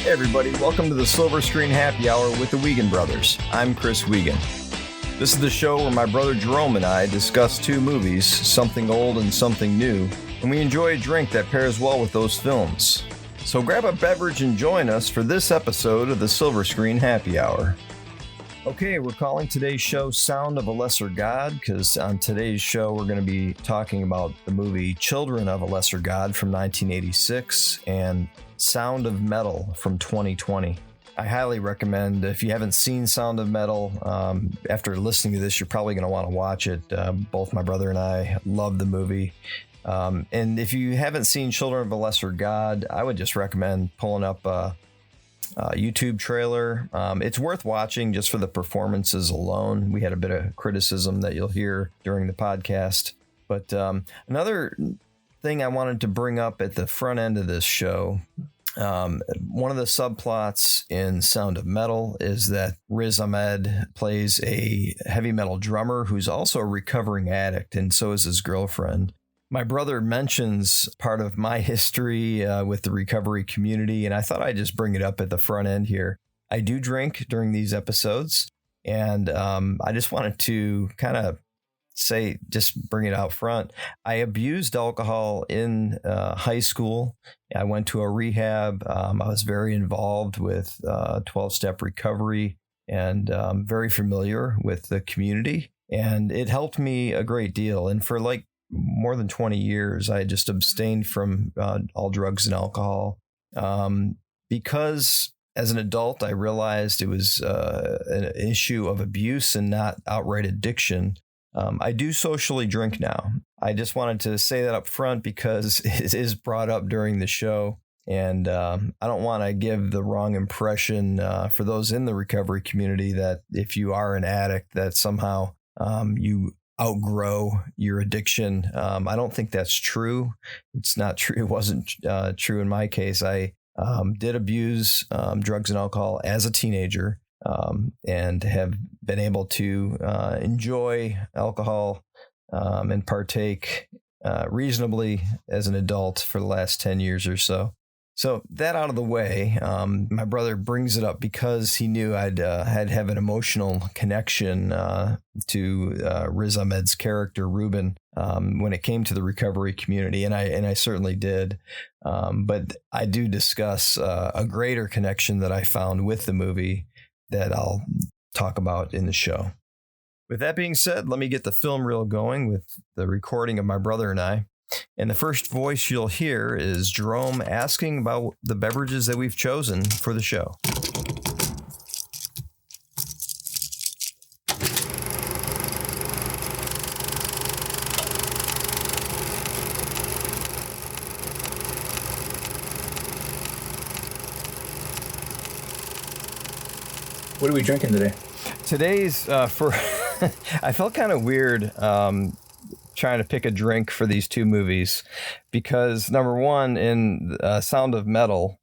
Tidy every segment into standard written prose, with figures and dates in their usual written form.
Hey everybody, welcome to the Silver Screen Happy Hour with the Wiegand brothers. I'm Chris Wiegand. This is the show where my brother Jerome and I discuss two movies, something old and something new, and we enjoy a drink that pairs well with those films. So grab a beverage and join us for this episode of the Silver Screen Happy Hour. Okay, we're calling today's show Sound of a Lesser God, because on today's show we're going to be talking about the movie Children of a Lesser God from 1986 and Sound of Metal from 2020. I highly recommend, if you haven't seen Sound of Metal, after listening to this, you're probably going to want to watch it. Both my brother and I love the movie. And if you haven't seen Children of a Lesser God, I would just recommend pulling up a YouTube trailer. It's worth watching just for the performances alone. We had a bit of criticism that you'll hear during the podcast. But another thing I wanted to bring up at the front end of this show, one of the subplots in Sound of Metal is that Ahmed plays a heavy metal drummer who's also a recovering addict, and so is his girlfriend. My brother mentions part of my history with the recovery community, and I thought I'd just bring it up at the front end here. I do drink during these episodes, and I just wanted to kind of just bring it out front. I abused alcohol in high school. I went to a rehab. I was very involved with 12-step recovery and very familiar with the community. And it helped me a great deal. And for like more than 20 years, I just abstained from all drugs and alcohol because as an adult, I realized it was an issue of abuse and not outright addiction. I do socially drink now. I just wanted to say that up front because it is brought up during the show. And I don't want to give the wrong impression for those in the recovery community that if you are an addict, that somehow you outgrow your addiction. I don't think that's true. It's not true. It wasn't true in my case. I did abuse drugs and alcohol as a teenager. And have been able to enjoy alcohol and partake reasonably as an adult for the last 10 years or so. So that out of the way, my brother brings it up because he knew I'd have an emotional connection to Riz Ahmed's character, Ruben, when it came to the recovery community, and I certainly did. But I do discuss a greater connection that I found with the movie that I'll talk about in the show. With that being said, let me get the film reel going with the recording of my brother and I. And the first voice you'll hear is Jerome asking about the beverages that we've chosen for the show. What are we drinking today? Today's I felt kind of weird trying to pick a drink for these two movies because number one, in Sound of Metal,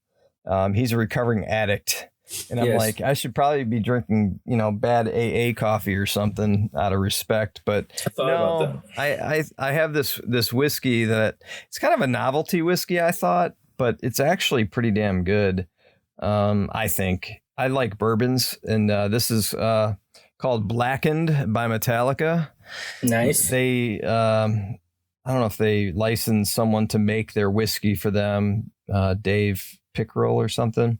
he's a recovering addict. And I'm like, I should probably be drinking, bad AA coffee or something out of respect. But no, I have this whiskey that it's kind of a novelty whiskey, I thought, but it's actually pretty damn good. I think. I like bourbons, and this is called Blackened by Metallica. Nice. They, I don't know if they licensed someone to make their whiskey for them, Dave Pickerel or something.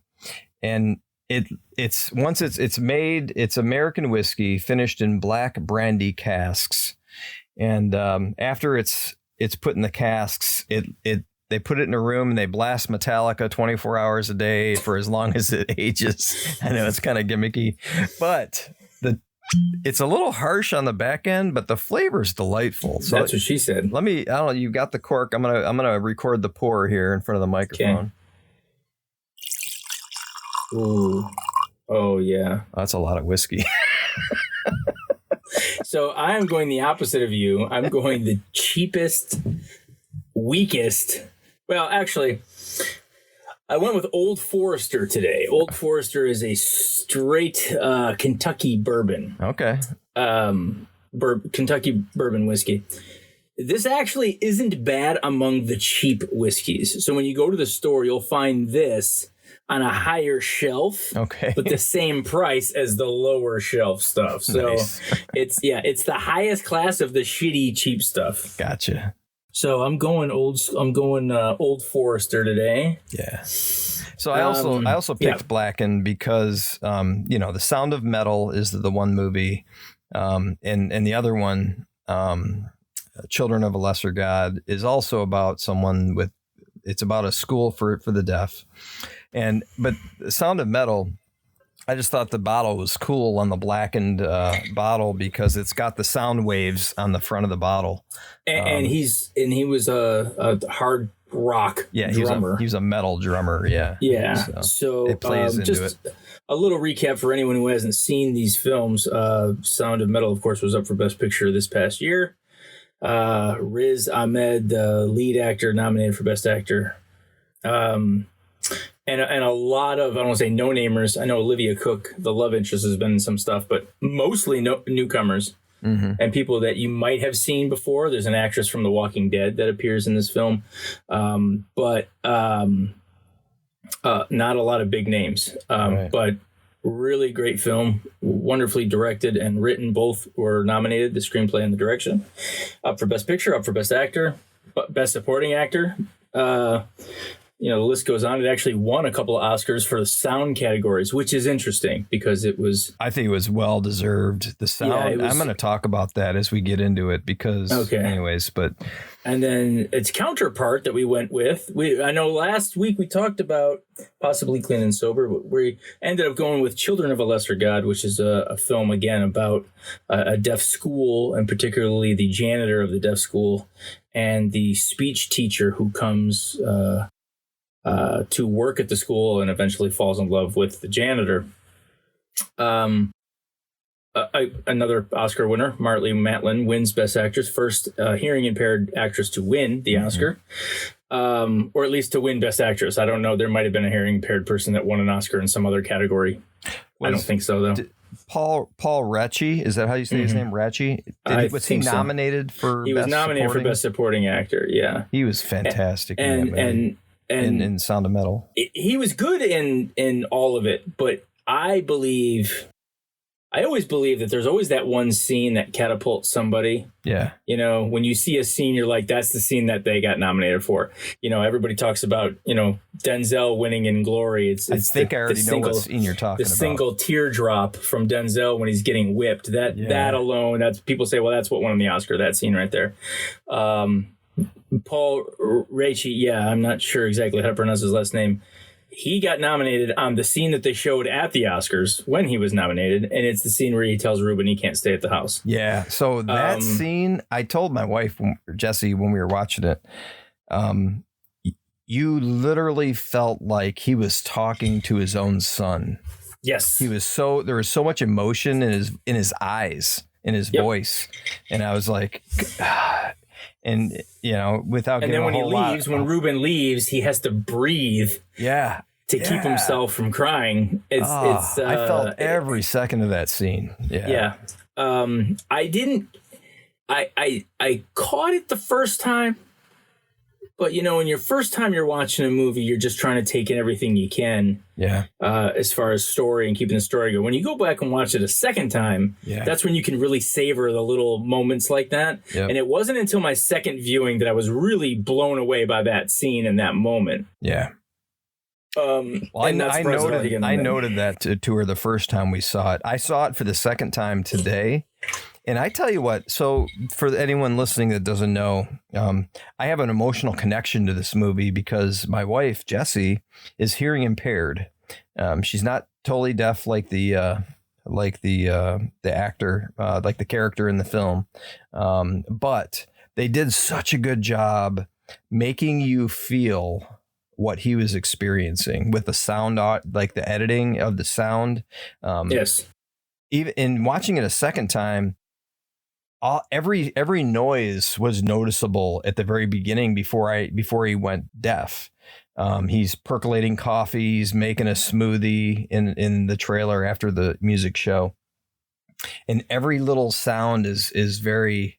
And it's once it's made, it's American whiskey finished in black brandy casks, and after it's put in the casks, they put it in a room and they blast Metallica 24 hours a day for as long as it ages. I know it's kind of gimmicky, but it's a little harsh on the back end, but the flavor is delightful. So that's what she said. I don't know. You got the cork. I'm gonna record the pour here in front of the microphone. Okay. Ooh. Oh yeah. That's a lot of whiskey. So I'm going the opposite of you. I'm going the cheapest, weakest. Well, actually, I went with Old Forrester today. Old Forrester is a straight Kentucky bourbon. Okay. Kentucky bourbon whiskey. This actually isn't bad among the cheap whiskeys. So when you go to the store, you'll find this on a higher shelf, okay, but the same price as the lower shelf stuff. So nice. it's the highest class of the shitty cheap stuff. Gotcha. So I'm going Old Forrester today. Yeah. So I also picked Blackened because The Sound of Metal is the one movie, and the other one, Children of a Lesser God, is also about it's about a school for the deaf, but The Sound of Metal, I just thought the bottle was cool on the Blackened bottle because it's got the sound waves on the front of the bottle, and he was a hard rock drummer. He was a metal drummer. Yeah. So it plays into it. A little recap for anyone who hasn't seen these films. Sound of Metal, of course, was up for Best Picture this past year. Riz Ahmed, the lead actor, nominated for Best Actor. And a lot of, I don't want to say no-namers. I know Olivia Cook, the love interest, has been in some stuff, but mostly newcomers and people that you might have seen before. There's an actress from The Walking Dead that appears in this film, but not a lot of big names. Right. But really great film, wonderfully directed and written. Both were nominated, the screenplay and the direction. Up for Best Picture, up for Best Actor, Best Supporting Actor. The list goes on. It actually won a couple of Oscars for the sound categories, which is interesting because I think it was well deserved. The sound, I'm going to talk about that as we get into it because anyways, but. And then its counterpart that we went with, I know last week we talked about possibly Clean and Sober, but we ended up going with Children of a Lesser God, which is a film, again, about a deaf school, and particularly the janitor of the deaf school and the speech teacher who comes to work at the school and eventually falls in love with the janitor. Another Oscar winner, Marlee Matlin, wins Best Actress, first hearing impaired actress to win the Oscar, or at least to win Best Actress. I don't know. There might have been a hearing impaired person that won an Oscar in some other category. I don't think so, though. Paul Raci, is that how you say his name? Raci? Was he nominated for? He was nominated for Best Supporting Actor. Yeah, he was fantastic in that movie. And in Sound of Metal, he was good in all of it. But I always believe that there's always that one scene that catapults somebody. Yeah. When you see a scene, you're like, that's the scene that they got nominated for. Everybody talks about, Denzel winning in Glory. I already know what scene you're talking about. The single teardrop from Denzel when he's getting whipped. That alone, that's people say, well, that's what won the Oscar, that scene right there. Paul Raci, I'm not sure exactly how to pronounce his last name. He got nominated on the scene that they showed at the Oscars when he was nominated, and it's the scene where he tells Ruben he can't stay at the house. Yeah, so that scene, I told my wife, Jessie, when we were watching it, you literally felt like he was talking to his own son. Yes. There was so much emotion in his eyes, in his voice, and I was like, God. And without and then when when Ruben leaves, he has to breathe. Yeah. To keep himself from crying. I felt every second of that scene. Yeah. Yeah. I caught it the first time, but when your first time you're watching a movie, you're just trying to take in everything you can. Yeah. As far as story and keeping the story going. When you go back and watch it a second time, that's when you can really savor the little moments like that. Yep. And it wasn't until my second viewing that I was really blown away by that scene and that moment. Yeah. I noted that to her the first time we saw it. I saw it for the second time today. And I tell you what, so for anyone listening that doesn't know, I have an emotional connection to this movie because my wife, Jessie, is hearing impaired. She's not totally deaf like the actor, like the character in the film. But they did such a good job making you feel what he was experiencing with the sound, like the editing of the sound. Yes. Even in watching it a second time, every noise was noticeable at the very beginning before he went deaf. He's percolating coffee, he's making a smoothie in the trailer after the music show, and every little sound is very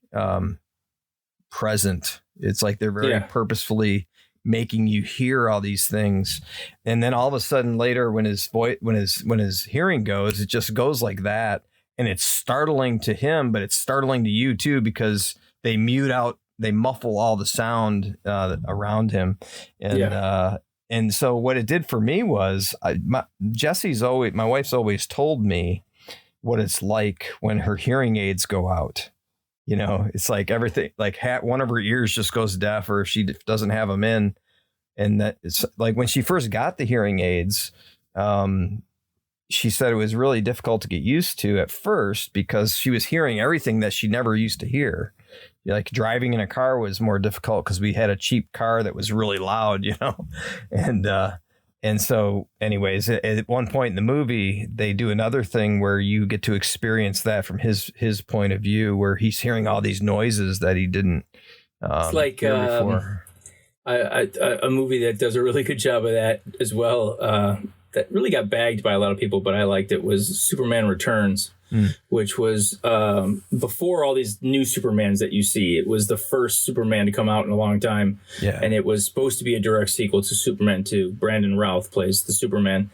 present. It's like they're very purposefully making you hear all these things. And then all of a sudden later when his hearing goes, it just goes like that. And it's startling to him, but it's startling to you too, because they muffle all the sound around him. And and so what it did for me was my wife's always told me what it's like when her hearing aids go out. You know, it's like everything, like one of her ears just goes deaf, or if she doesn't have them in. And that it's like when she first got the hearing aids, she said it was really difficult to get used to at first because she was hearing everything that she never used to hear. Like driving in a car was more difficult because we had a cheap car that was really loud, you know, and so anyways, at one point in the movie, they do another thing where you get to experience that from his point of view, where he's hearing all these noises that he didn't it's like hear before. A movie that does a really good job of that as well, that really got bagged by a lot of people, but I liked it, was Superman Returns. Which was before all these new Supermans that you see. It was the first Superman to come out in a long time. Yeah. And it was supposed to be a direct sequel to Superman 2. Brandon Routh plays the Superman.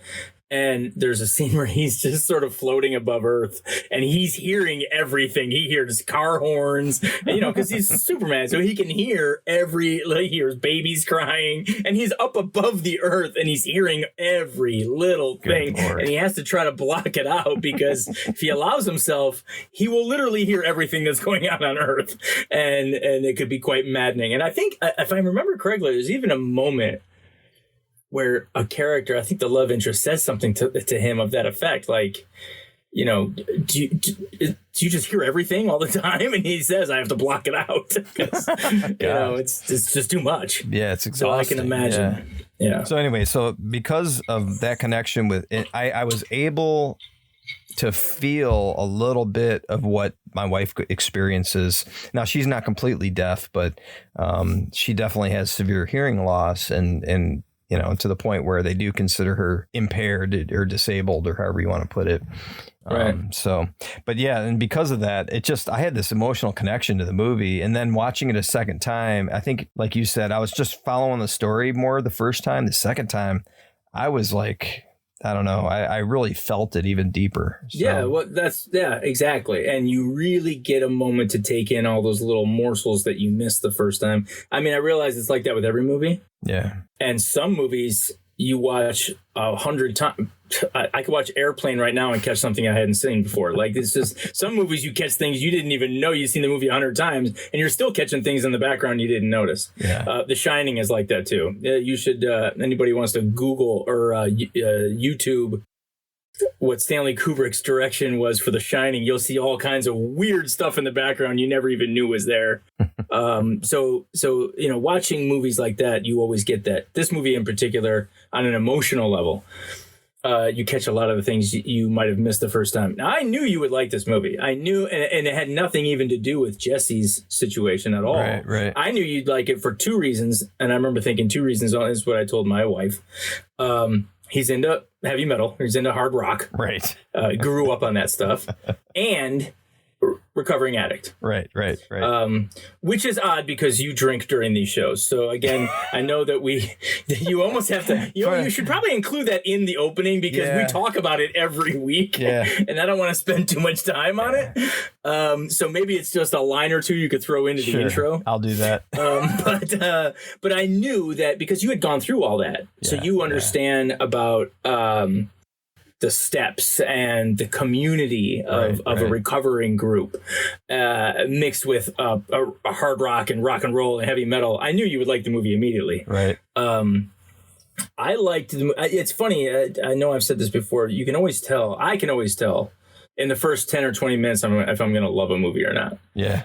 And there's a scene where he's just sort of floating above Earth and he's hearing everything. He hears car horns, you know, because he's Superman. So he can hear he hears babies crying, and he's up above the Earth and he's hearing every little thing. And he has to try to block it out, because if he allows himself, he will literally hear everything that's going on Earth. And it could be quite maddening. And I think, if I remember correctly, there's even a moment where a character, I think the love interest, says something to him of that effect. Like, you know, do you just hear everything all the time? And he says, I have to block it out. You know, it's just too much. Yeah, it's exhausting. So I can imagine. Yeah. So anyway, because of that connection with it, I was able to feel a little bit of what my wife experiences. Now, she's not completely deaf, but she definitely has severe hearing loss, and you know, to the point where they do consider her impaired or disabled, or however you want to put it. Right. But yeah, and because of that, I had this emotional connection to the movie. And then watching it a second time, I think, like you said, I was just following the story more the first time. The second time, I was like, I don't know, I really felt it even deeper. So. Yeah, well, exactly. And you really get a moment to take in all those little morsels that you missed the first time. I mean, I realize it's like that with every movie. Yeah. And some movies you watch 100 times. I could watch Airplane right now and catch something I hadn't seen before. Like, it's just some movies you catch things you didn't even know. You've seen the movie 100 times and you're still catching things in the background you didn't notice. Yeah. The Shining is like that too. You should, anybody who wants to Google or YouTube what Stanley Kubrick's direction was for The Shining, you'll see all kinds of weird stuff in the background you never even knew was there. So you know, watching movies like that, you always get that. This movie in particular, on an emotional level, you catch a lot of the things you might have missed the first time. Now, I knew you would like this movie. I knew, and it had nothing even to do with Jesse's situation at all. Right. I knew you'd like it for two reasons, and I remember thinking two reasons is what I told my wife. He's into heavy metal. He's into hard rock. Right. Grew up on that stuff. And recovering addict. Right. Which is odd because you drink during these shows. So again, I know that you almost have to, you should probably include that in the opening because we talk about it every week. Yeah. And I don't want to spend too much time on it. So maybe it's just a line or two you could throw into the intro. I'll do that. But I knew that because you had gone through all that. So you understand about, the steps and the community of a recovering group mixed with a hard rock and roll and heavy metal. I knew you would like the movie immediately. Right. I liked it's funny. I know I've said this before. You can always tell. I can always tell in the first 10 or 20 minutes if I'm going to love a movie or not. Yeah.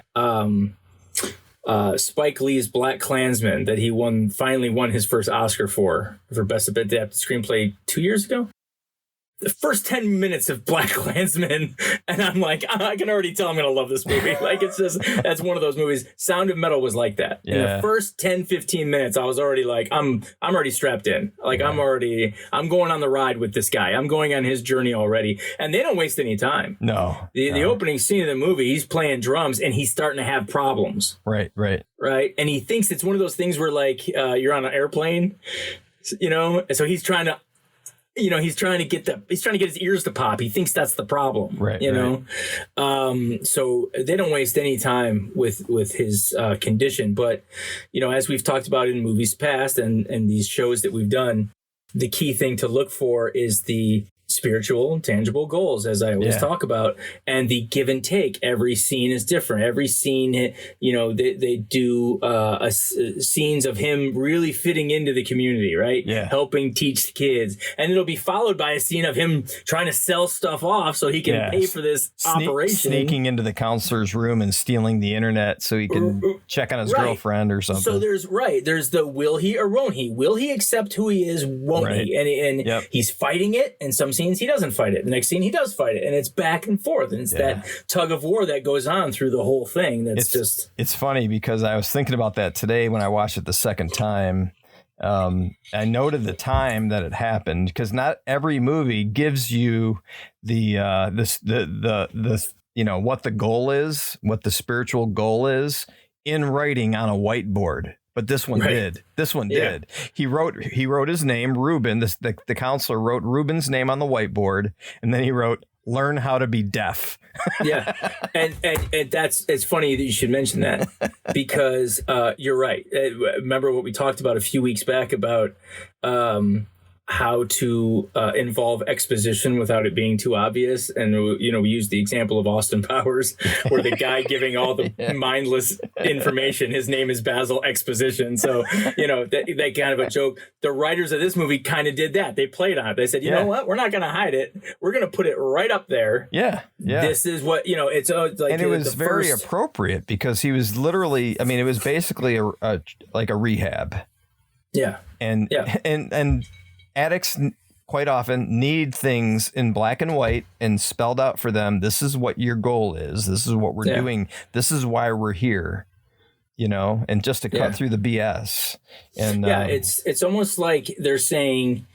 Spike Lee's Black Klansman that he finally won his first Oscar for Best Adapted Screenplay 2 years ago. the first 10 minutes of BlacKkKlansman, and I'm like, I can already tell I'm going to love this movie. Like, it's just, that's one of those movies. Sound of Metal was like that. Yeah. In the first 10, 15 minutes, I was already like, I'm already strapped in. Like, I'm going on the ride with this guy. I'm going on his journey already. And they don't waste any time. No. The opening scene of the movie, he's playing drums and he's starting to have problems. Right. And he thinks it's one of those things where, like, you're on an airplane, and so he's trying to, he's trying to get his ears to pop. He thinks that's the problem, know? So they don't waste any time with his condition. But, as we've talked about in movies past and these shows that we've done, the key thing to look for is the spiritual and tangible goals, as I always talk about, and the give and take. Every scene is different. Every scene, they do scenes of him really fitting into the community, right? Yeah. Helping teach the kids. And it'll be followed by a scene of him trying to sell stuff off so he can pay for this operation. Sneaking into the counselor's room and stealing the internet so he can check on his girlfriend or something. So there's the will he or won't he? Will he accept who he is? Won't he? And he's fighting it, and some scenes he doesn't fight it. The next scene he does fight it, and it's back and forth, and it's that tug of war that goes on through the whole thing. It's funny because I was thinking about that today when I watched it the second time. I noted the time that it happened, because not every movie gives you the what the goal is, what the spiritual goal is in writing on a whiteboard. But this one did. This one did. He wrote his name, Ruben. The counselor wrote Ruben's name on the whiteboard, and then he wrote, "Learn how to be deaf." Yeah, and it's funny that you should mention that, because you're right. Remember what we talked about a few weeks back about how to involve exposition without it being too obvious. And, we used the example of Austin Powers, where the guy giving all the mindless information, his name is Basil Exposition. So, that kind of a joke. The writers of this movie kind of did that. They played on it. They said, you know what? We're not going to hide it. We're going to put it right up there. Yeah. This is what, it's like. And it was very appropriate, because he was literally, it was basically like a rehab. Yeah. And addicts quite often need things in black and white and spelled out for them. This is what your goal is. This is what we're doing. This is why we're here, and just to cut through the BS. And it's almost like they're saying,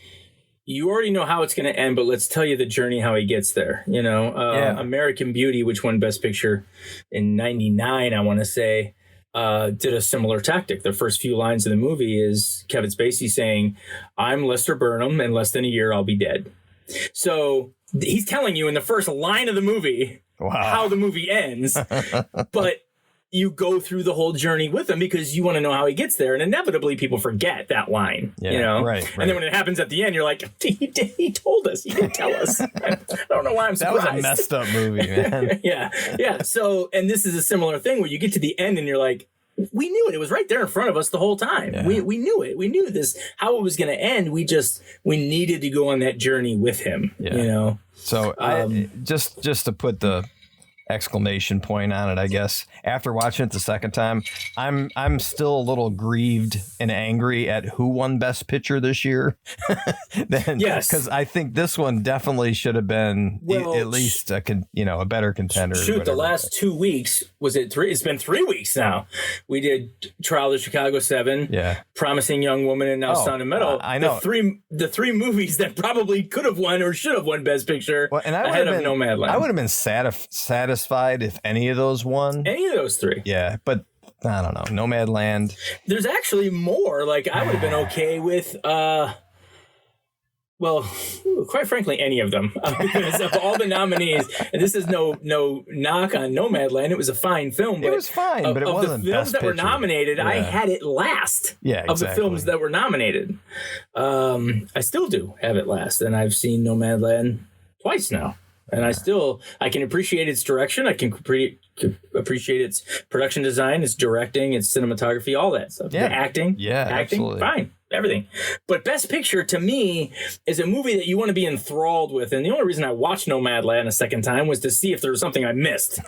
you already know how it's going to end, but let's tell you the journey, how he gets there. American Beauty, which won Best Picture in '99, I want to say, did a similar tactic. The first few lines of the movie is Kevin Spacey saying, "I'm Lester Burnham. In less than a year, I'll be dead." So he's telling you in the first line of the movie how the movie ends, but you go through the whole journey with him because you want to know how he gets there. And inevitably people forget that line, Right. And then when it happens at the end, you're like, he told us, he didn't tell us. I don't know why I'm surprised. That was a messed up movie, man. Yeah. So, and this is a similar thing where you get to the end and you're like, we knew it. It was right there in front of us the whole time. Yeah. We knew it. We knew this, how it was going to end. We needed to go on that journey with him, So just to put the exclamation point on it, I guess, after watching it the second time, I'm still a little grieved and angry at who won Best Picture this year. Yes, because I think this one definitely should have been at least a better contender. Shoot, the last 2 weeks, was it 3? It's been 3 weeks now. We did Trial of Chicago 7, Promising Young Woman, and now Sound of Metal. I know the three movies that probably could have won or should have won Best Picture. Well, and ahead of Nomadland. I would have been satisfied if any of those won. Any of those three. Yeah, but I don't know. Nomadland. There's actually more. Like, I would have been okay with, quite frankly, any of them. Because of all the nominees, and this is no knock on Nomadland. It was a fine film. But it was fine, but it wasn't the films Best that were Picture. Nominated, I had it last. Yeah, exactly. Of the films that were nominated. I still do have it last, and I've seen Nomadland twice now. And I can appreciate its direction. I can appreciate its production design, its directing, its cinematography, all that stuff. Yeah. The acting. Yeah, acting, absolutely. fine. everything. But Best Picture, to me, is a movie that you want to be enthralled with. And the only reason I watched Nomadland a second time was to see if there was something I missed.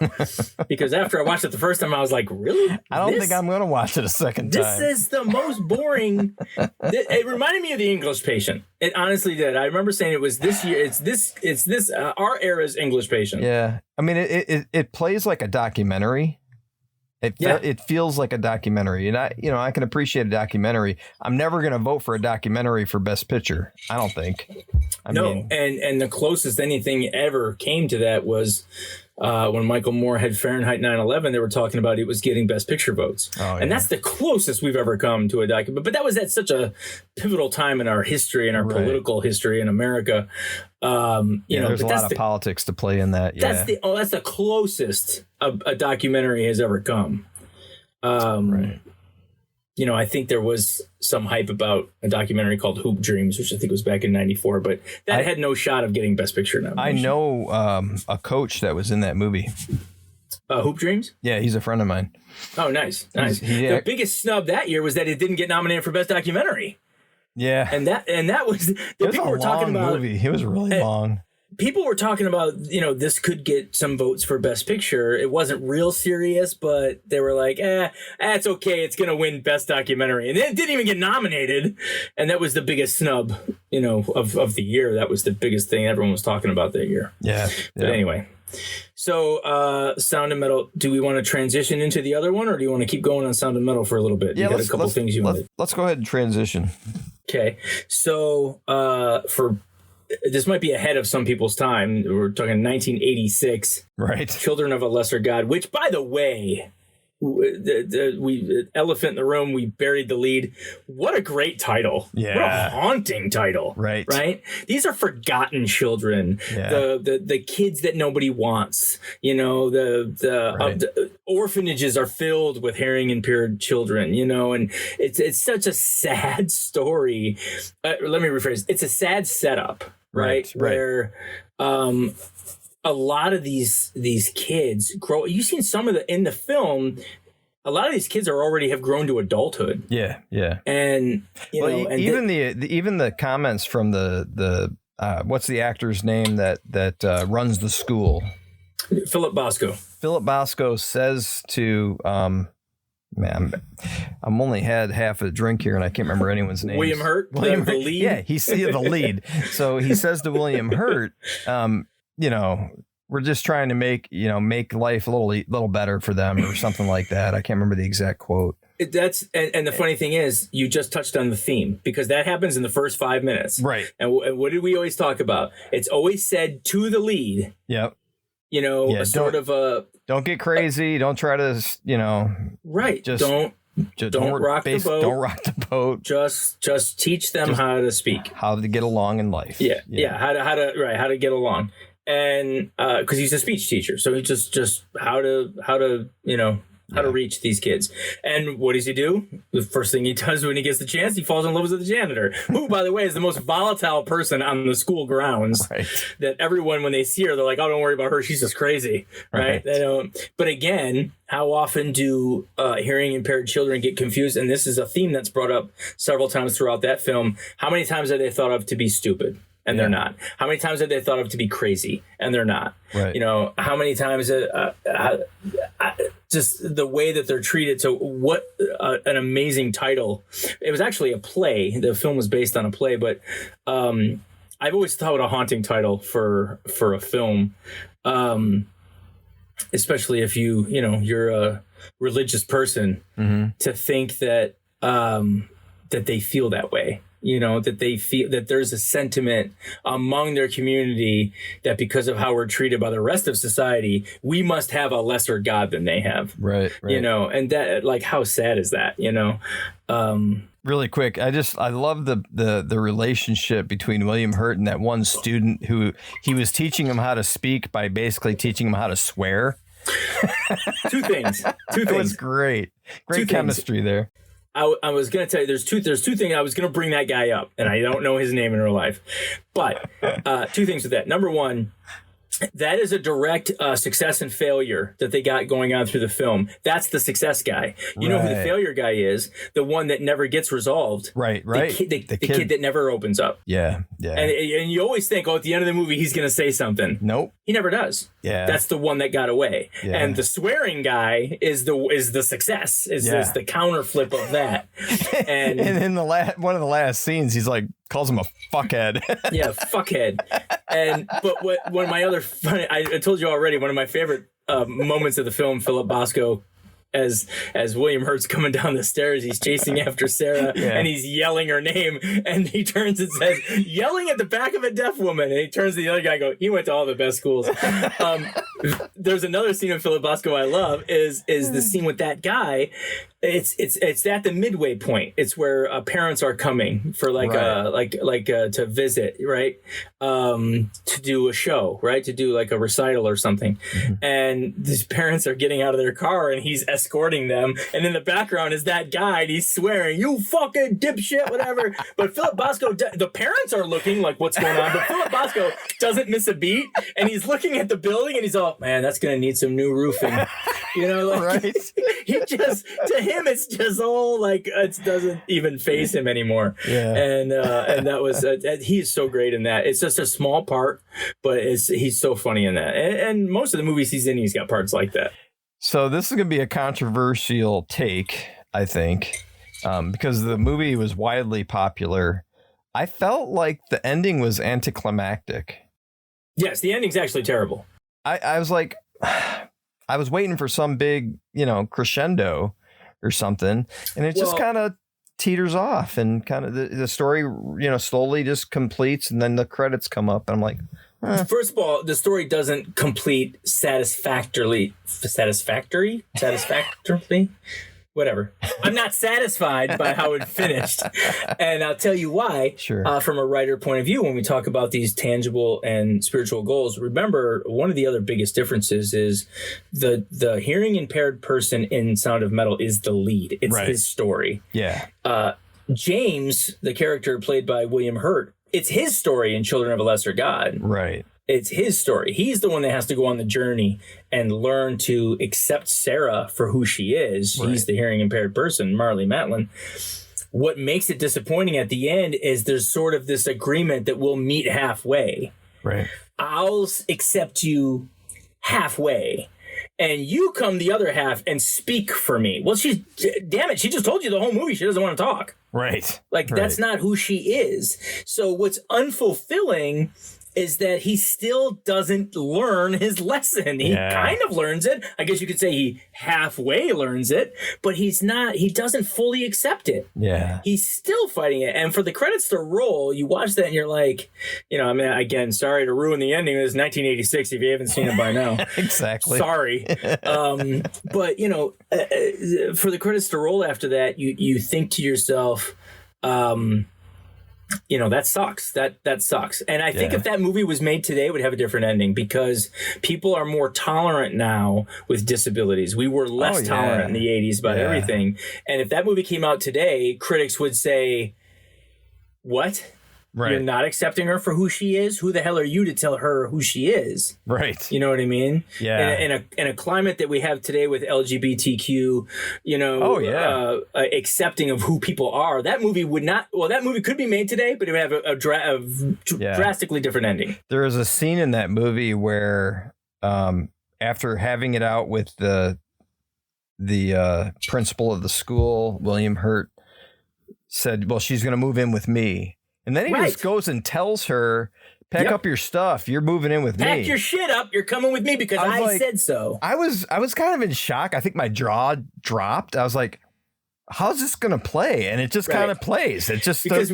Because after I watched it the first time, I was like, really? I don't think I'm going to watch it a second time. This is the most boring. It reminded me of The English Patient. It honestly did. I remember saying it was this year. It's this, our era's English Patient. Yeah. I mean, it plays like a documentary. It feels like a documentary, and I can appreciate a documentary. I'm never going to vote for a documentary for Best Picture. I don't think. I mean, and the closest anything ever came to that was when Michael Moore had Fahrenheit 9/11. They were talking about it was getting Best Picture votes, and that's the closest we've ever come to a document. But that was at such a pivotal time in our history and our political history in America. There's a lot of politics to play in that. Yeah. That's the closest a documentary has ever come. I think there was some hype about a documentary called Hoop Dreams, which I think was back in '94, but that had no shot of getting Best Picture nomination. I know a coach that was in that movie. Hoop Dreams? Yeah, he's a friend of mine. Oh, nice. The biggest snub that year was that it didn't get nominated for Best Documentary. Yeah, and that was people were talking about. Movie. It was really long. People were talking about, this could get some votes for Best Picture. It wasn't real serious, but they were like, it's okay. It's going to win Best Documentary. And it didn't even get nominated. And that was the biggest snub, of the year. That was the biggest thing everyone was talking about that year. Yeah. But anyway. So, Sound and Metal, do we want to transition into the other one, or do you want to keep going on Sound and Metal for a little bit? Yeah, you got a couple things you wanted. Let's go ahead and transition. Okay. So, this might be ahead of some people's time. We're talking 1986. Right. Children of a Lesser God, which, by the way, we elephant in the room, we buried the lead. What a great title. Yeah. What a haunting title. Right. These are forgotten children. Yeah. The kids that nobody wants. The orphanages are filled with hearing impaired children, and it's such a sad story. Let me rephrase. It's a sad setup. Right. Where a lot of these kids grow. You've seen some of in the film. A lot of these kids already have grown to adulthood. Yeah. And even the comments from the what's the actor's name that runs the school? Philip Bosco. Philip Bosco says to man, I'm only had half a drink here, and I can't remember anyone's name. William Hurt, the lead. Yeah, he's the lead. So he says to William Hurt, we're just trying to make life a little better for them, or something like that. I can't remember the exact quote. And the funny thing is, you just touched on the theme, because that happens in the first 5 minutes. Right. And what did we always talk about? It's always said to the lead. Yep. Don't get crazy. Don't try to, Right. Just don't rock the boat. Don't rock the boat. Just teach them how to speak, how to get along in life. Yeah. How to get along. And because he's a speech teacher, so he just how to reach these kids. And what does he do? The first thing he does when he gets the chance, he falls in love with the janitor, who, by the way, is the most volatile person on the school grounds. Right. That everyone, when they see her, they're like, "Oh, don't worry about her. She's just crazy." Right? They don't. But again, how often do hearing impaired children get confused? And this is a theme that's brought up several times throughout that film. How many times are they thought of to be stupid? And they're not. How many times are they thought of to be crazy? And they're not. Right. How many times just the way that they're treated. So what an amazing title. It was actually a play. The film was based on a play, but I've always thought it a haunting title for a film, especially if you're a religious person, to think that that they feel that way. That they feel that there's a sentiment among their community that because of how we're treated by the rest of society, we must have a lesser God than they have. Right. And that, how sad is that? Really quick, I love the relationship between William Hurt and that one student who he was teaching him how to speak by basically teaching him how to swear. Two things. It was great. Great chemistry there. I was going to tell you, there's two things. I was going to bring that guy up, and I don't know his name in real life. But two things with that. Number one, That is a direct success and failure that they got going on through the film. That's the success guy. You know who the failure guy is? The one that never gets resolved. Right. The kid that never opens up. Yeah. And you always think, at the end of the movie, he's going to say something. Nope. He never does. Yeah. That's the one that got away. Yeah. And the swearing guy is the success. Is the counter flip of that. And in one of the last scenes, he's like, calls him a fuckhead. Yeah, fuckhead. But one of my other funny, I told you already, one of my favorite moments of the film, Philip Bosco, as William Hurt's coming down the stairs, he's chasing after Sarah and he's yelling her name, and he turns and says, yelling at the back of a deaf woman, and he turns to the other guy and goes, he went to all the best schools. There's another scene of Philip Bosco I love is the scene with that guy. It's at the midway point. It's where parents are coming for to visit, right? To do a show, right? To do like a recital or something. Mm-hmm. And these parents are getting out of their car and he's escorting them. And in the background is that guy and he's swearing, you fucking dipshit, whatever. But Philip Bosco, the parents are looking like what's going on, but Philip Bosco doesn't miss a beat. And he's looking at the building and he's all, man, that's going to need some new roofing. Right. He just, to him, it's just all like, it doesn't even faze him anymore. Yeah. And that was, he's so great in that. It's just a small part, but he's so funny in that. And most of the movies he's in, he's got parts like that. So this is going to be a controversial take, I think, because the movie was widely popular. I felt like the ending was anticlimactic. Yes, the ending's actually terrible. I was like, I was waiting for some big, crescendo or something, and it just kind of teeters off, and kind of the story, slowly just completes, and then the credits come up, and I'm like, First of all, the story doesn't complete satisfactorily. Whatever. I'm not satisfied by how it finished. And I'll tell you why. Sure. From a writer point of view, when we talk about these tangible and spiritual goals, remember one of the other biggest differences is the hearing impaired person in Sound of Metal is the lead. It's his story. Yeah. James, the character played by William Hurt, it's his story in Children of a Lesser God. Right. It's his story. He's the one that has to go on the journey and learn to accept Sarah for who she is. Right. He's the hearing impaired person, Marlee Matlin. What makes it disappointing at the end is there's sort of this agreement that we'll meet halfway. Right. I'll accept you halfway, and you come the other half and speak for me. Well, damn it, she just told you the whole movie she doesn't want to talk. Right. That's not who she is. So what's unfulfilling is that he still doesn't learn his lesson. He kind of learns it. I guess you could say he halfway learns it, but he doesn't fully accept it. Yeah. He's still fighting it. And for the credits to roll, you watch that and you're like, again, sorry to ruin the ending. It was 1986 if you haven't seen it by now. Exactly. Sorry. But, for the credits to roll after that, you think to yourself, that sucks. That sucks. And I think if that movie was made today, it would have a different ending because people are more tolerant now with disabilities. We were less tolerant in the 80s about everything. And if that movie came out today, critics would say, what? Right. You're not accepting her for who she is? Who the hell are you to tell her who she is? Right. You know what I mean? Yeah. In a climate that we have today with LGBTQ, accepting of who people are, that movie could be made today, but it would have a drastically different ending. There is a scene in that movie where after having it out with the principal of the school, William Hurt said, well, she's going to move in with me. And then he just goes and tells her, pack up your stuff. You're moving in with me. Pack your shit up. You're coming with me because I said so. I was kind of in shock. I think my jaw dropped. I was like, how's this going to play? And it just kind of plays. It just they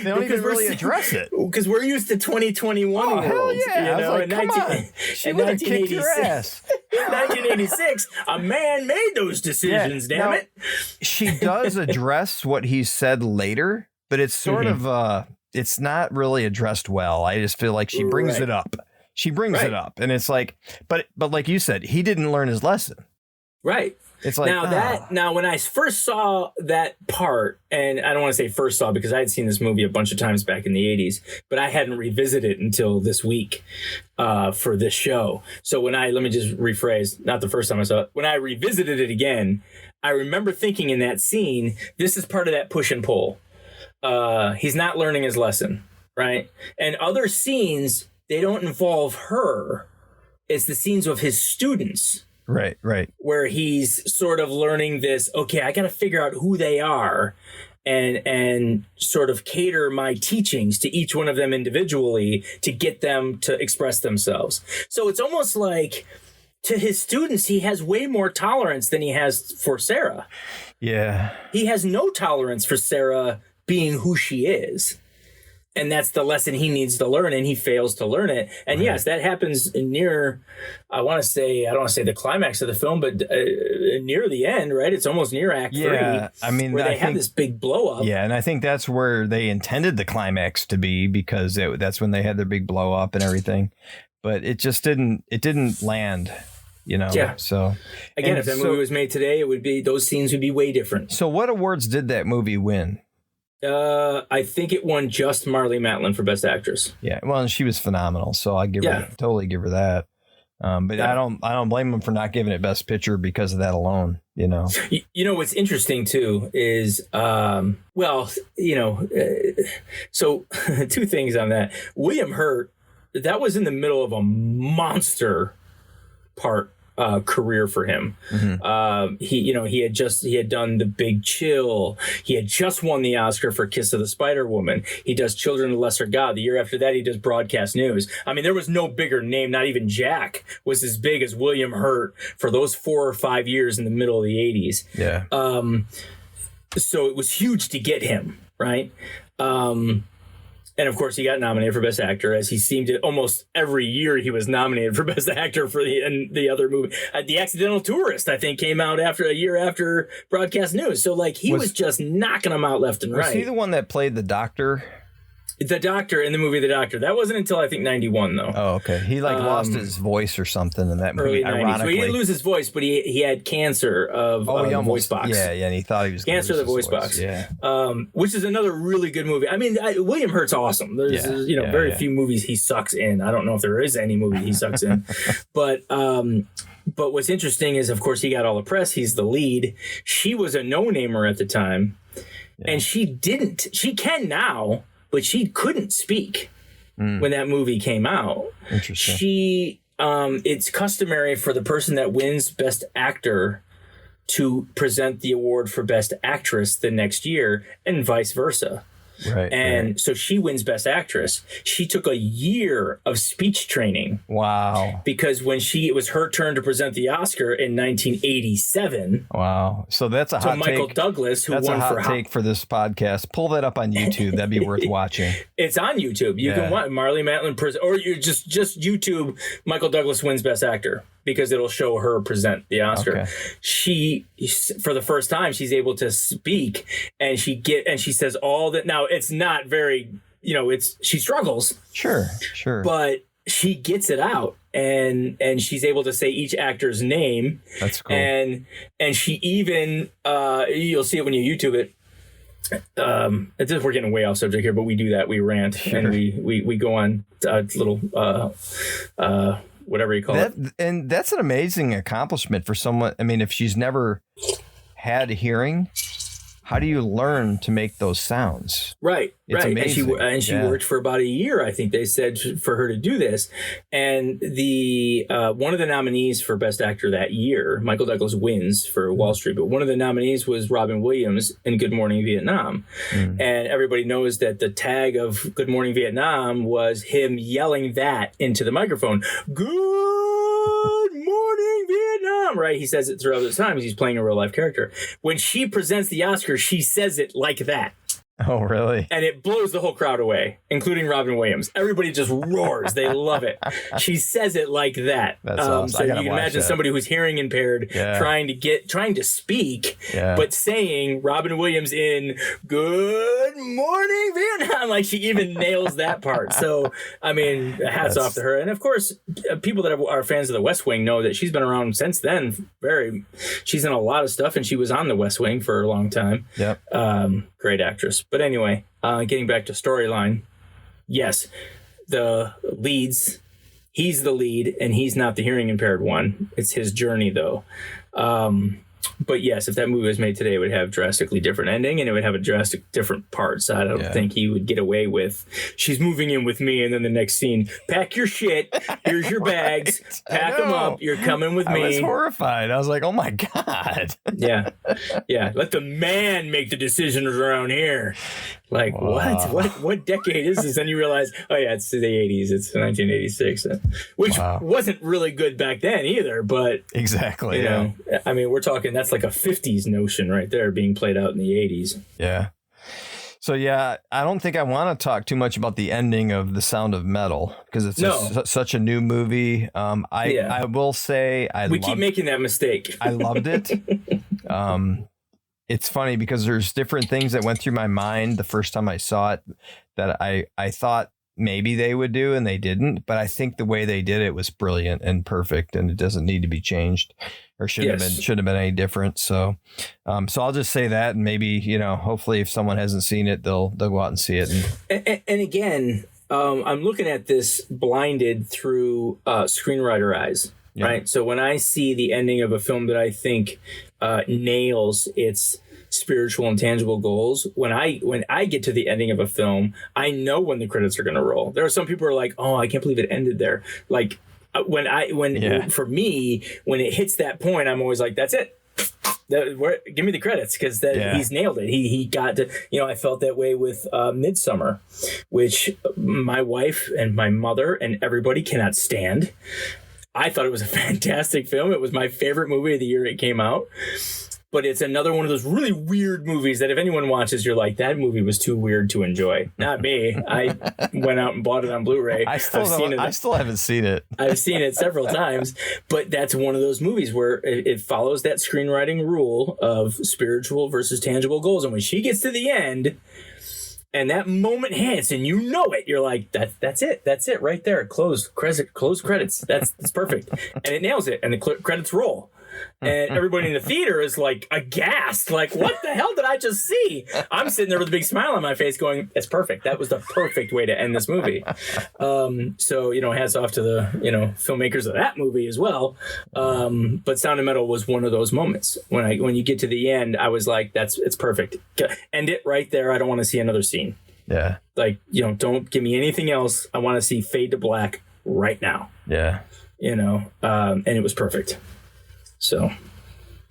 don't even really address it. Because we're used to 2021 worlds. Hell yeah. I was like, come on. She would have kicked your ass. 1986, a man made those decisions, damn it. She does address what he said later. But it's sort of, it's not really addressed well. I just feel like she brings it up. She brings it up. And it's like, but like you said, he didn't learn his lesson. Right. It's like now when I first saw that part, and I don't want to say first saw because I had seen this movie a bunch of times back in the 80s, but I hadn't revisited it until this week for this show. So let me just rephrase, not the first time I saw it, when I revisited it again, I remember thinking in that scene, this is part of that push and pull. He's not learning his lesson, right? And other scenes, they don't involve her. It's the scenes of his students. Right. Where he's sort of learning this, okay, I got to figure out who they are and sort of cater my teachings to each one of them individually to get them to express themselves. So it's almost like to his students, he has way more tolerance than he has for Sarah. Yeah. He has no tolerance for Sarah being who she is. And that's the lesson he needs to learn, and he fails to learn it. And right. Yes, that happens near, I don't want to say the climax of the film, but near the end, right? It's almost near Act 3. I mean, where they have this big blow up. Yeah, and I think that's where they intended the climax to be, because that's when they had their big blow up and everything. But it just didn't land, you know? Yeah. So again, if that movie was made today, those scenes would be way different. So what awards did that movie win? I think it won just Marlee Matlin for Best Actress. Yeah, well, and she was phenomenal, so I totally give her that. But I don't blame them for not giving it Best Picture because of that alone. You know. You know what's interesting too is, so two things on that. William Hurt, that was in the middle of a monster career for him. Mm-hmm. He had done The Big Chill. He had just won the Oscar for Kiss of the Spider Woman. He does Children of the Lesser God. The year after that, he does Broadcast News. I mean, there was no bigger name. Not even Jack was as big as William Hurt for those 4 or 5 years in the middle of the 80s. Yeah. So it was huge to get him, right? And of course, he got nominated for Best Actor, as he seemed to almost every year he was nominated for Best Actor for the other movie. The Accidental Tourist, I think, came out a year after Broadcast News. So he was just knocking them out left and right. Was he the one that played the doctor? The doctor in the movie The Doctor. That wasn't until I think 91 though. Oh, okay. He lost his voice or something in that movie. Early 90s. Well, he didn't lose his voice, but he had cancer of the voice box. Yeah, and he thought he was cancer of the voice box. Yeah. Which is another really good movie. I mean, William Hurt's awesome. There's very few movies he sucks in. I don't know if there is any movie he sucks in, but what's interesting is, of course, he got all the press. He's the lead. She was a no-namer at the time, and she can now. But she couldn't speak when that movie came out. Interesting. It's customary for the person that wins Best Actor to present the award for Best Actress the next year, and vice versa. Right. And so she wins Best Actress. She took a year of speech training. Wow. Because when it was her turn to present the Oscar in 1987. Wow. So that's a hot take. To Michael Douglas, who won for... That's a hot take for this podcast. Pull that up on YouTube. That'd be worth watching. It's on YouTube. You can watch Marlee Matlin or you just YouTube Michael Douglas wins Best Actor, because it'll show her present the Oscar. Okay. She, for the first time, she's able to speak, and she says all that. Now, it's not very, she struggles. Sure. But she gets it out, and she's able to say each actor's name. That's cool. And she even, you'll see it when you YouTube it. We're getting way off subject here, but we do that. We rant, and we go on little, whatever you call it. And that's an amazing accomplishment for someone. I mean, if she's never had hearing, how do you learn to make those sounds? Right. It's amazing. And she worked for about a year, I think they said, for her to do this. And the one of the nominees for Best Actor that year, Michael Douglas wins for Wall Street, but one of the nominees was Robin Williams in Good Morning Vietnam. And everybody knows that the tag of Good Morning Vietnam was him yelling that into the microphone. Good morning, Vietnam, right? He says it throughout the times. He's playing a real life character. When she presents the Oscar, she says it like that. Oh, really? And it blows the whole crowd away, including Robin Williams. Everybody just roars. They love it. She says it like that. That's awesome. So you can imagine somebody who's hearing impaired trying to speak, but saying Robin Williams in Good Morning Vietnam. not like she even nails that part. So, I mean, hats off to her. And of course, people that are fans of The West Wing know that she's been around since then. She's in a lot of stuff, and she was on The West Wing for a long time. Yep. Great actress. But anyway, getting back to storyline. Yes, the Leeds, he's the lead, and he's not the hearing impaired one. It's his journey, though. But yes, if that movie was made today, it would have drastically different ending, and it would have a drastic different parts. I don't think he would get away with, she's moving in with me, and then the next scene, pack your shit, here's your bags, pack them up, you're coming with me. I was horrified. I was like, oh my God. Yeah. Let the man make the decisions around here. Like, what decade is this? And you realize, oh yeah, it's the 80s. It's 1986, which wasn't really good back then either. But exactly, you know, I mean, we're talking, that's like a 50s notion right there being played out in the 80s. Yeah. So yeah, I don't think I want to talk too much about the ending of The Sound of Metal because it's such a new movie. I will say we keep making that mistake. I loved it. It's funny because there's different things that went through my mind the first time I saw it that I thought maybe they would do and they didn't. But I think the way they did it was brilliant and perfect, and it doesn't need to be changed or shouldn't have been any different. So I'll just say that, and maybe, you know, hopefully if someone hasn't seen it, they'll go out and see it. And again, I'm looking at this blinded through screenwriter eyes. Yeah. Right. So when I see the ending of a film that I think nails its spiritual and tangible goals, when I get to the ending of a film, I know when the credits are going to roll. There are some people who are like, oh, I can't believe it ended there. Like for me, when it hits that point, I'm always like, that's it. Give me the credits, because he's nailed it. He got to, you know, I felt that way with Midsummer, which my wife and my mother and everybody cannot stand. I thought it was a fantastic film. It was my favorite movie of the year it came out. But it's another one of those really weird movies that if anyone watches, you're like, that movie was too weird to enjoy. Not me. I went out and bought it on Blu-ray. I still haven't seen it. I've seen it several times. But that's one of those movies where it follows that screenwriting rule of spiritual versus tangible goals. And when she gets to the end, and that moment hits, and you know it, you're like, that's it right there. Close credits. That's perfect, and it nails it, and the credits roll, and everybody in the theater is like aghast, like, what the hell did I just see? I'm sitting there with a big smile on my face, going, "That's perfect. That was the perfect way to end this movie." So, you know, hats off to the, you know, filmmakers of that movie as well. But Sound of Metal was one of those moments when you get to the end, I was like, it's perfect. End it right there. I don't want to see another scene. Yeah. Like, you know, don't give me anything else. I want to see fade to black right now. Yeah. You know, and it was perfect. So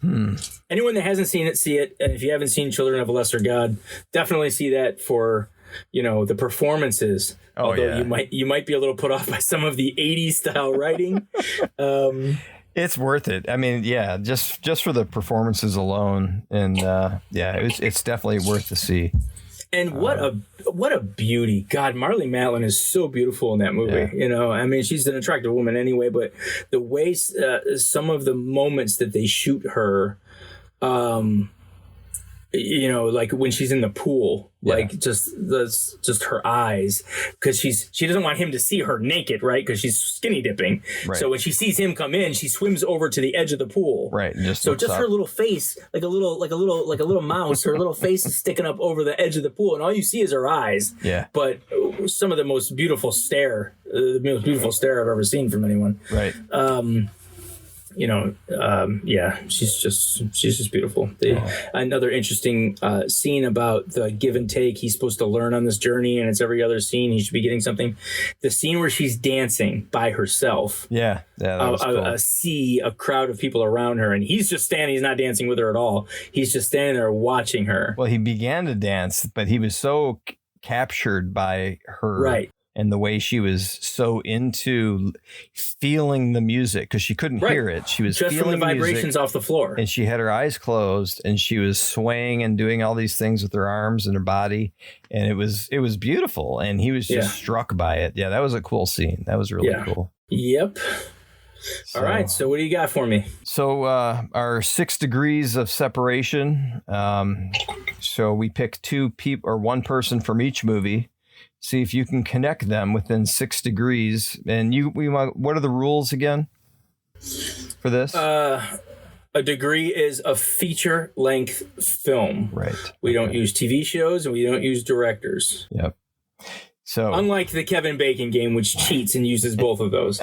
anyone that hasn't seen it, see it. And if you haven't seen Children of a Lesser God, definitely see that for, you know, the performances. Although you might be a little put off by some of the 80s style writing. It's worth it. I mean, yeah, just for the performances alone. And it's definitely worth to see. And what a beauty. God, Marlee Matlin is so beautiful in that movie. Yeah. You know, I mean, she's an attractive woman anyway, but the way some of the moments that they shoot her, you know, like when she's in the pool, like just her eyes, because she doesn't want him to see her naked, right? Because she's skinny dipping. Right. So when she sees him come in, she swims over to the edge of the pool. Right. And just her little face, like a little mouse, her little face is sticking up over the edge of the pool, and all you see is her eyes. Yeah. But some of the most beautiful stare I've ever seen from anyone. Right. You know, she's just beautiful. Another interesting scene about the give and take. He's supposed to learn on this journey, and it's every other scene he should be getting something. The scene where she's dancing by herself. Yeah, that was cool. A crowd of people around her, and he's just standing. He's not dancing with her at all. He's just standing there watching her. Well, he began to dance, but he was so captured by her. Right. And the way she was so into feeling the music, because she couldn't hear it. She was just feeling from the vibrations off the floor. And she had her eyes closed, and she was swaying and doing all these things with her arms and her body. And it was beautiful. And he was just struck by it. Yeah, that was a cool scene. That was really cool. Yep. So, all right. So what do you got for me? So our 6 degrees of separation. So we picked 2 people or one person from each movie. See if you can connect them within 6 degrees. And what are the rules again for this? A degree is a feature-length film. Right. We don't use TV shows and we don't use directors. Yep. So unlike the Kevin Bacon game, which cheats and uses both of those.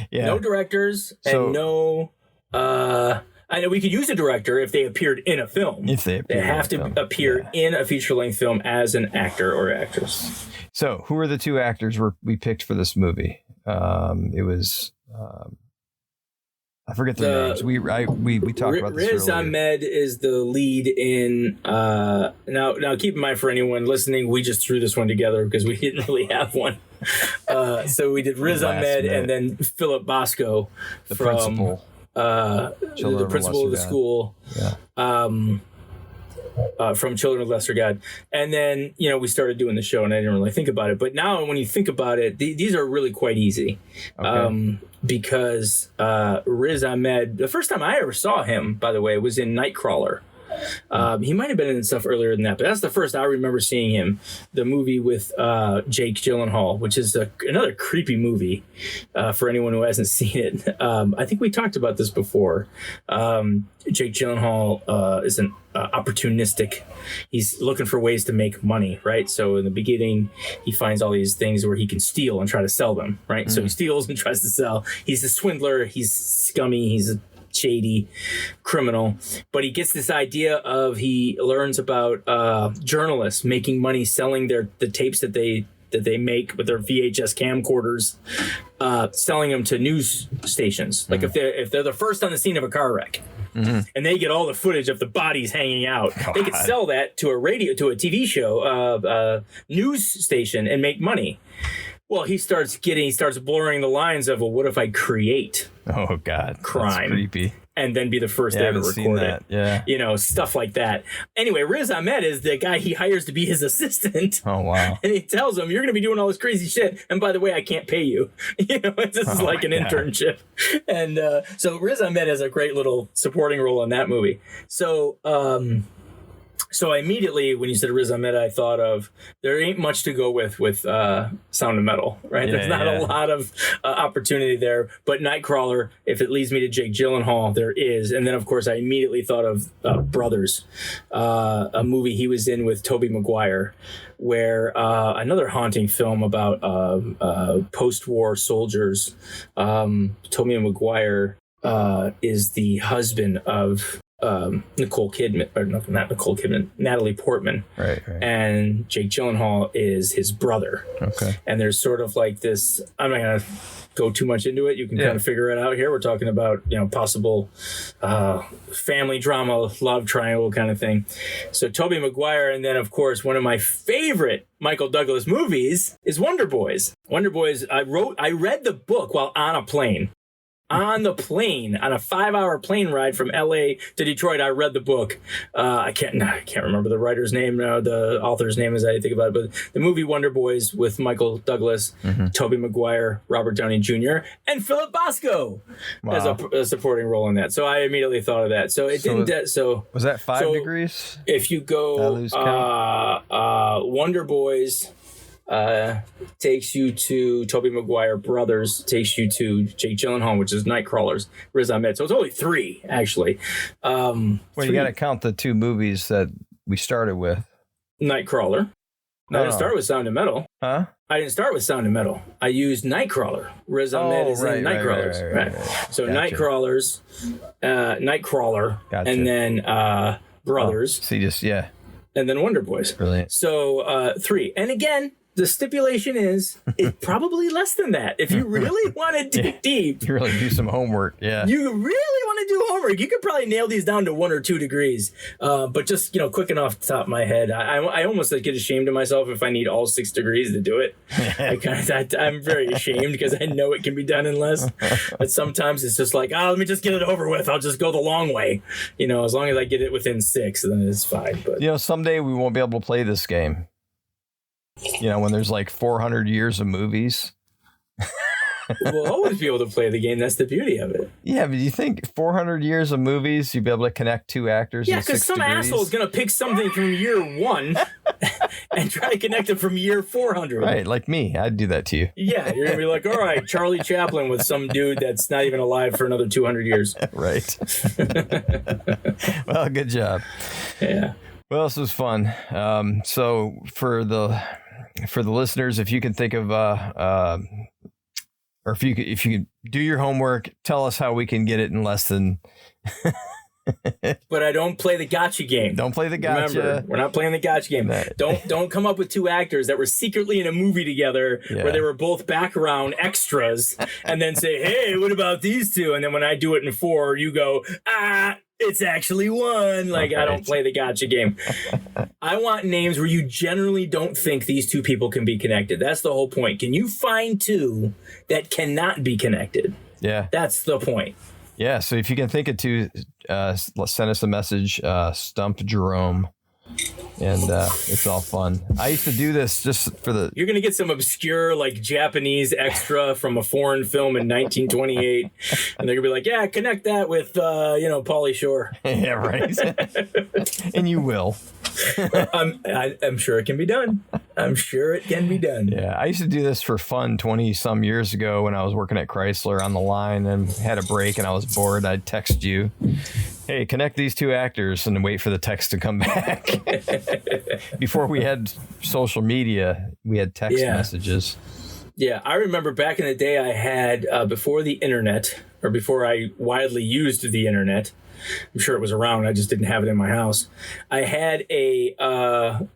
Yeah. No directors and no. I know we could use a director if they appeared in a film. If they have to appear in a feature-length film as an actor or actress. So, who are the 2 actors we picked for this movie? It was I forget their names. We talked about this Riz earlier. Ahmed is the lead in. Now keep in mind for anyone listening, we just threw this one together because we didn't really have one. So we did Riz Ahmed and then Philip Bosco, the principal. The principal of the school. Yeah. From Children of Lesser God. And then, we started doing the show and I didn't really think about it. But now when you think about it, these are really quite easy. Okay. Because Riz Ahmed, the first time I ever saw him, by the way, was in Nightcrawler. He might have been in stuff earlier than that, but that's the first I remember seeing him. The movie with Jake Gyllenhaal, which is another creepy movie for anyone who hasn't seen it. I think we talked about this before. Jake Gyllenhaal is an opportunistic. He's looking for ways to make money, right? So in the beginning, he finds all these things where he can steal and try to sell them, right? Mm-hmm. So he steals and tries to sell. He's a swindler. He's scummy. He's a shady criminal, but he gets this idea of he learns about journalists making money selling the tapes that they make with their VHS camcorders, selling them to news stations. Mm-hmm. Like if they're the first on the scene of a car wreck, mm-hmm. and they get all the footage of the bodies hanging out, they could sell that to a TV show, news station, and make money. Well, he starts blurring the lines of, well, what if I create God, crime? That's creepy. And then be the first to ever record it. Yeah. Stuff like that. Anyway, Riz Ahmed is the guy he hires to be his assistant. Oh, wow. And he tells him, you're going to be doing all this crazy shit. And by the way, I can't pay you. This is like an internship. And so Riz Ahmed has a great little supporting role in that movie. So immediately, when you said Riz Ahmed, I thought of there ain't much to go with Sound of Metal, right? There's not a lot of opportunity there. But Nightcrawler, if it leads me to Jake Gyllenhaal, there is. And then, of course, I immediately thought of Brothers, a movie he was in with Tobey Maguire, where another haunting film about post-war soldiers. Tobey Maguire is the husband of Nicole Kidman, or no, not Nicole Kidman, Natalie Portman. Right. And Jake Gyllenhaal is his brother. Okay. And there's sort of like this, I'm not going to go too much into it. You can kind of figure it out here. We're talking about, possible family drama, love triangle kind of thing. So Tobey Maguire, and then, of course, one of my favorite Michael Douglas movies is Wonder Boys. Wonder Boys, I read the book while on a plane. On the plane, on a 5-hour plane ride from LA to Detroit, I read the book. I can't remember the writer's name, the author's name as I think about it, but the movie Wonder Boys with Michael Douglas, mm-hmm. Tobey Maguire, Robert Downey Jr., and Philip Bosco as a supporting role in that. So I immediately thought of that. So it didn't. So was that 5 degrees? If you go Wonder Boys. Takes you to Tobey Maguire, Brothers takes you to Jake Gyllenhaal, which is Nightcrawlers, Riz Ahmed. So it's only 3, actually. You got to count the 2 movies that we started with. Nightcrawler. I didn't start with Sound of Metal. Huh? I didn't start with Sound of Metal. I used Nightcrawler. Riz Ahmed is in Nightcrawlers. Right. So gotcha. Nightcrawlers, Nightcrawler, gotcha. And then Brothers. And then Wonder Boys. Brilliant. So 3. And again, the stipulation is it's probably less than that. If you really want to dig deep. You really do some homework. Yeah. You really want to do homework. You could probably nail these down to 1 or 2 degrees. But just, quick enough off the top of my head, I almost get ashamed of myself if I need all 6 degrees to do it. I'm very ashamed because I know it can be done in less. But sometimes it's just like, let me just get it over with. I'll just go the long way. As long as I get it within 6, then it's fine. But someday we won't be able to play this game. When there's like 400 years of movies. We'll always be able to play the game. That's the beauty of it. Yeah, but you think 400 years of movies, you'd be able to connect 2 actors? Yeah, because some asshole is going to pick something from year 1 and try to connect them from year 400. Right, like me. I'd do that to you. Yeah, you're going to be like, all right, Charlie Chaplin with some dude that's not even alive for another 200 years. Right. Well, good job. Yeah. Well, this was fun. So for the listeners, if you can think of or if you could do your homework, tell us how we can get it in less than. But I don't play the gotcha game. Don't play the gotcha. Remember, we're not playing the gotcha game. No. Don't come up with two actors that were secretly in a movie together where they were both background extras and then say, hey, what about these two? And then when I do it in 4, you go, it's actually 1. Like, I don't play the gotcha game. I want names where you generally don't think these two people can be connected. That's the whole point. Can you find 2 that cannot be connected? Yeah. That's the point. Yeah, so if you can think of 2, send us a message, Stump Jerome, and it's all fun. I used to do this just for the... You're going to get some obscure, like, Japanese extra from a foreign film in 1928, and they're going to be like, yeah, connect that with, Pauly Shore. Yeah, right. And you will. I'm sure it can be done. I'm sure it can be done. Yeah, I used to do this for fun 20-some years ago when I was working at Chrysler on the line and had a break and I was bored. I'd text you, hey, connect these 2 actors, and wait for the text to come back. Before we had social media, we had text messages. Yeah, I remember back in the day I had, before the internet, or before I widely used the internet, I'm sure it was around, I just didn't have it in my house, I had a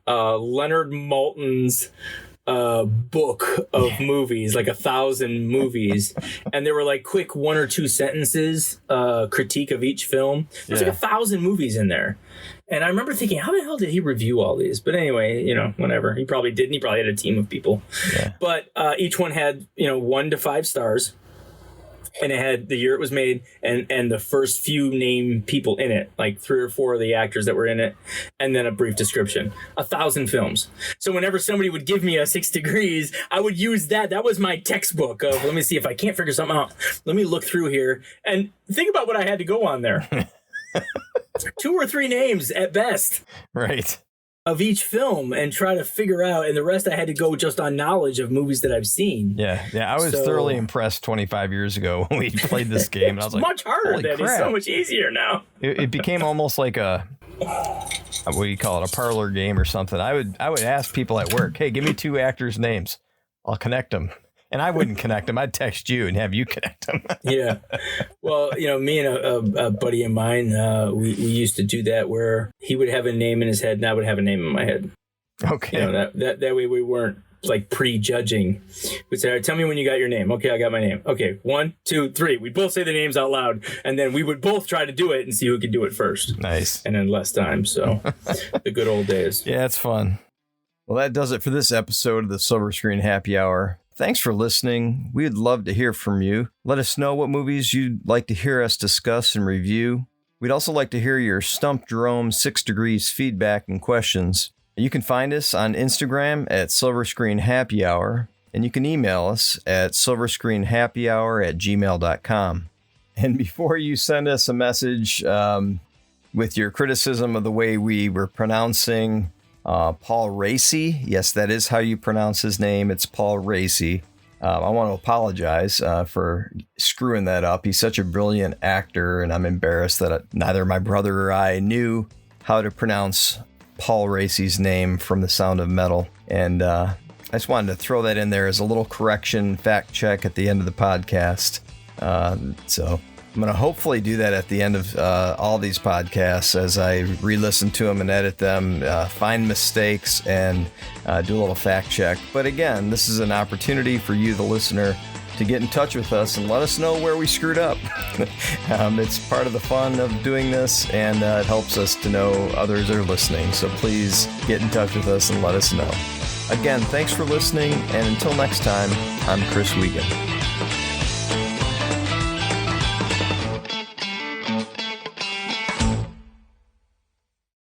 Leonard Maltin's book of movies, like 1,000 movies, and there were like quick 1 or 2 sentences critique of each film. There's like 1,000 movies in there. And I remember thinking, how the hell did he review all these? But anyway, whatever. He probably didn't. He probably had a team of people. Yeah. But each one had, 1 to 5 stars. And it had the year it was made and the first few named people in it, like 3 or 4 of the actors that were in it, and then a brief description. 1,000 films. So whenever somebody would give me a 6 degrees, I would use that. That was my textbook of, let me see if I can't figure something out. Let me look through here and think about what I had to go on there. 2 or 3 names at best. Right. Of each film and try to figure out, and the rest I had to go just on knowledge of movies that I've seen. Yeah. I was thoroughly impressed 25 years ago when we played this game. And I was like, much harder than it's so much easier now. It became almost like what do you call it, a parlor game or something. I would ask people at work, hey, give me 2 actors' names. I'll connect them. And I wouldn't connect them. I'd text you and have you connect them. Yeah. Well, me and a buddy of mine, we used to do that where he would have a name in his head and I would have a name in my head. Okay. That way we weren't like prejudging. We'd say, all right, tell me when you got your name. Okay, I got my name. Okay, 1, 2, 3. We'd both say the names out loud and then we would both try to do it and see who could do it first. Nice. And then less time. So the good old days. Yeah, it's fun. Well, that does it for this episode of the Silver Screen Happy Hour. Thanks for listening. We'd love to hear from you. Let us know what movies you'd like to hear us discuss and review. We'd also like to hear your Stump Jerome 6 Degrees feedback and questions. You can find us on Instagram at Silver Screen Happy Hour, and you can email us at silverscreenhappyhour@gmail.com. And before you send us a message with your criticism of the way we were pronouncing Paul Raci. Yes, that is how you pronounce his name. It's Paul Raci. I want to apologize for screwing that up. He's such a brilliant actor, and I'm embarrassed that neither my brother or I knew how to pronounce Paul Raci's name from The Sound of Metal. And I just wanted to throw that in there as a little correction, fact check at the end of the podcast. So I'm going to hopefully do that at the end of all these podcasts as I re-listen to them and edit them, find mistakes, and do a little fact check. But again, this is an opportunity for you, the listener, to get in touch with us and let us know where we screwed up. It's part of the fun of doing this, and it helps us to know others are listening. So please get in touch with us and let us know. Again, thanks for listening, and until next time, I'm Chris Wiegand.